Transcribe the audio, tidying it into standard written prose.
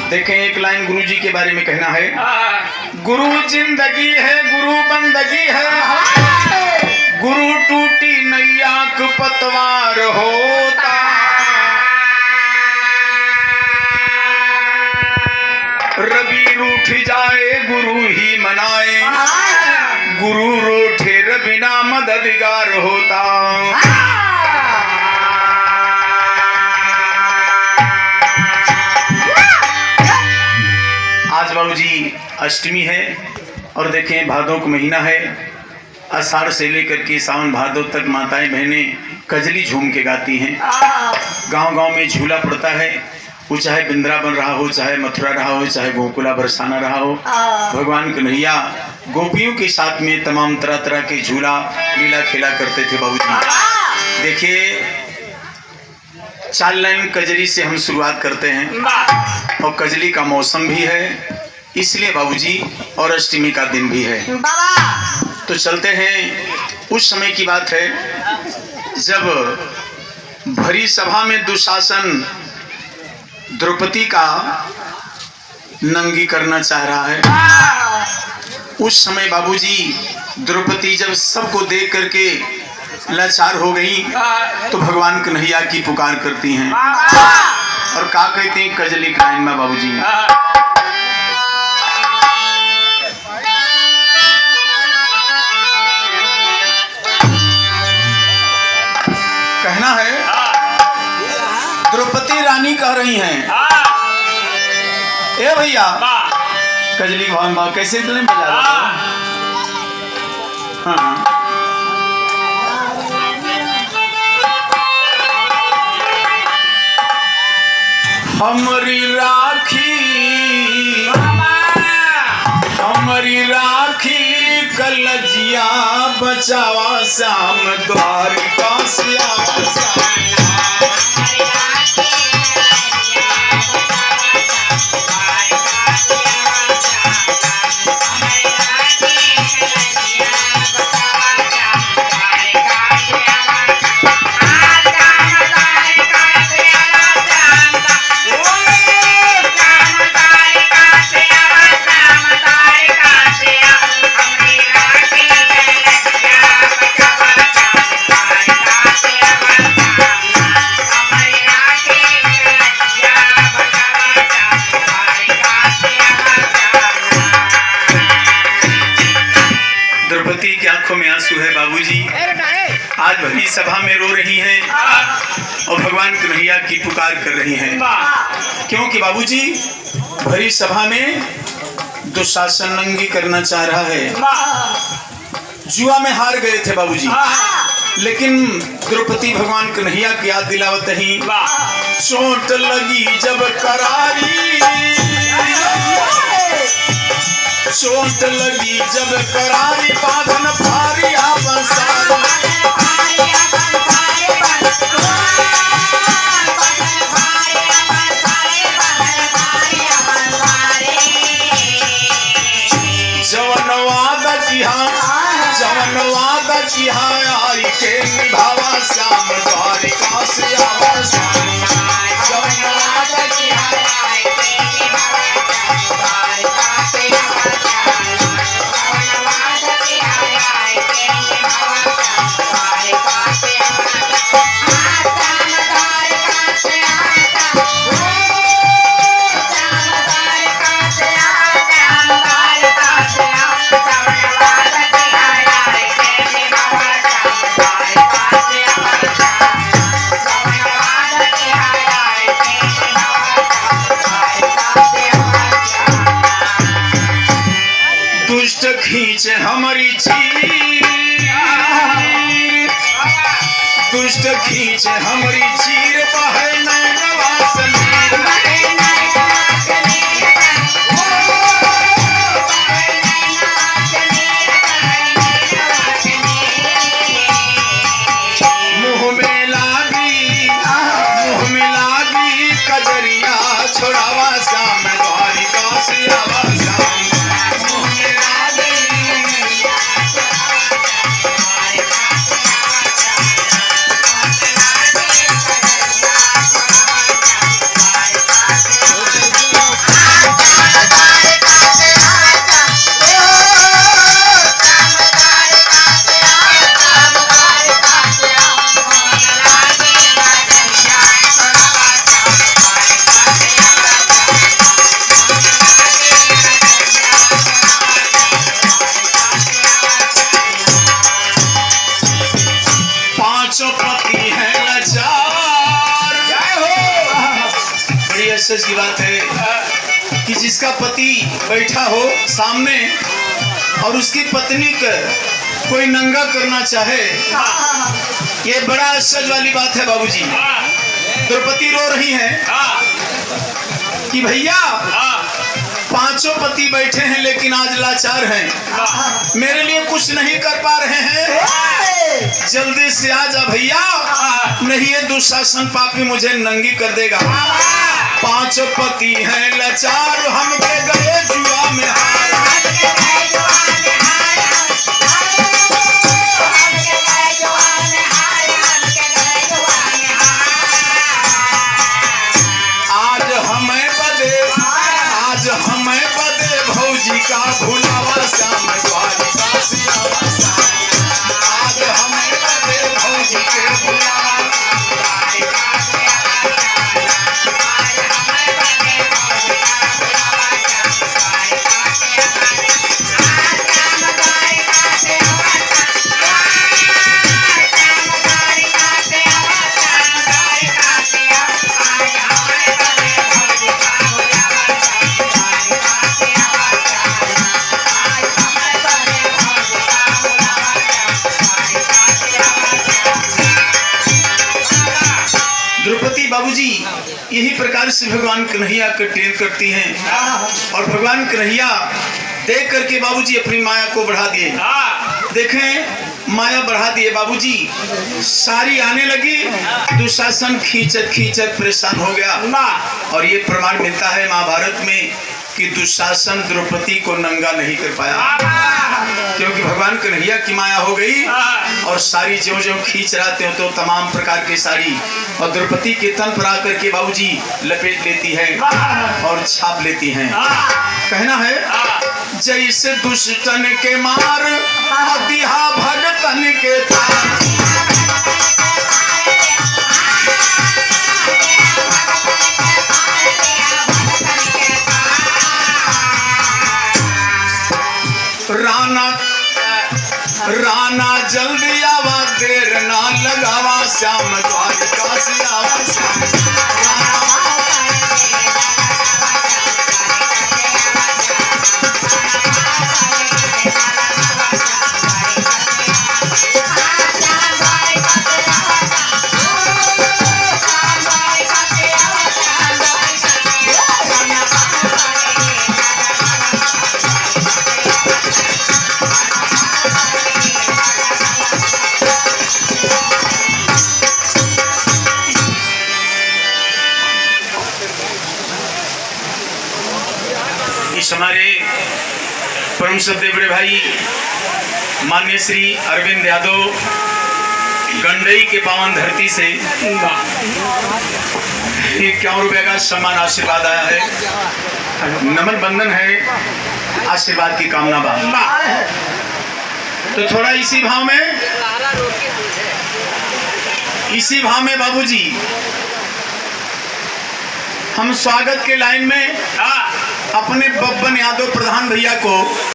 देखें एक लाइन गुरु जी के बारे में कहना है, गुरु जिंदगी है गुरु बंदगी है, गुरु टूटी नैया का पतवार होता, रवि रूठ जाए गुरु ही मनाए, गुरु रूठे रवि ना मददगार होता। आज बाबूजी अष्टमी है और देखें भादों का महीना है, आषाढ़ से लेकर के सावन भादों तक माताएं बहनें कजली झूम के गाती हैं। गांव-गांव में झूला पड़ता है, वो चाहे वृंदावन रहा हो, चाहे मथुरा रहा हो, चाहे गोकुला बरसाना रहा हो, भगवान कन्हैया गोपियों के साथ में तमाम तरह तरह के झूला लीला खेला करते थे बाबूजी। देखिए चार लाइन कजरी से हम शुरुआत करते हैं और कजली का मौसम भी है इसलिए बाबूजी, और अष्टमी का दिन भी है। तो चलते हैं। उस समय की बात है जब भरी सभा में दुशासन द्रौपदी का नंगी करना चाह रहा है। उस समय बाबूजी द्रौपदी जब सबको देख करके लाचार हो गई तो भगवान कन्हैया की पुकार करती हैं और क्या कहती हैं कजली लाइन में बाबूजी, कहना है द्रौपदी रानी कह रही हैं, ए भैया कजली भाव कैसे दिल में बजा रहा है? हाँ हमारी राखी कलजिया बचावा श्याम द्वारिका से आज भरी सभा में रो रही हैं और भगवान कन्हैया की पुकार कर रही हैं, क्योंकि बाबूजी भरी सभा में दुशासन नंगी करना चाह रहा है। जुआ में हार गए थे बाबूजी, लेकिन द्रौपदी भगवान कन्हैया की याद दिलावत ही चोट लगी जब करारी, चोट लगी जब करारी बांधन भारी जवनवादा की आई के निभावा श्याम द्वारिका से जवनवादा की आई के निभावा द्वारिका से खींचे हमारी चीर, दुष्ट खींचे हमारी चीर बहे नैनवा समीर, मुँह में लागी कजरिया छोड़ावा श्याम द्वारिका से आवा श्याम। अफसोस की बात है कि जिसका पति बैठा हो सामने और उसकी पत्नी का कोई नंगा करना चाहे, ये बड़ा अफसोस वाली बात है बाबूजी। द्रौपदी रो रही है कि भैया पांचों पति बैठे हैं लेकिन आज लाचार हैं, मेरे लिए कुछ नहीं कर पा रहे हैं, जल्दी से आ जा भैया, नहीं ये दुशासन पापी मुझे नंगी कर देगा। पांचों पति हैं लाचार, हम के गए जुआ में भौजी का भुलावा श्याम द्वारिका से आवा आज हमें बदे भौजी के भुलावा द्वारिका से आज हमें बदे भौजी का भुलावा द्वारिका से आज द्वारिका से द्रौपदी बाबूजी यही प्रकार से भगवान कन्हैया का टेर करती हैं और भगवान कन्हैया देख करके बाबूजी अपनी माया को बढ़ा दिए। देखें माया बढ़ा दिए बाबूजी, सारी आने लगी, दुशासन खींचत खींचत परेशान हो गया। और ये प्रमाण मिलता है महाभारत में कि दुशासन द्रौपदी को नंगा नहीं कर पाया, क्योंकि भगवान कन्हैया की माया हो गई और सारी जो जो खींच रहे थे तो तमाम प्रकार के साड़ी और द्रौपदी के तन पर आकर के बाबूजी लपेट लेती है और छाप लेती हैं। कहना है जैसे दुष्टन के मार दिहा भगतन के तार, राना जल्दी आवा देर ना लगावा श्याम द्वारिका से आवा हमारे परम श्रद्धेय बड़े भाई मान्य श्री अरविंद यादव गंडई के पावन धरती से 51 रुपए का सम्मान आशीर्वाद आया है। नमन बंधन है, आशीर्वाद की कामना बा। तो थोड़ा इसी भाव में बाबूजी हम स्वागत के लाइन में अपने बब्बन यादव प्रधान भैया को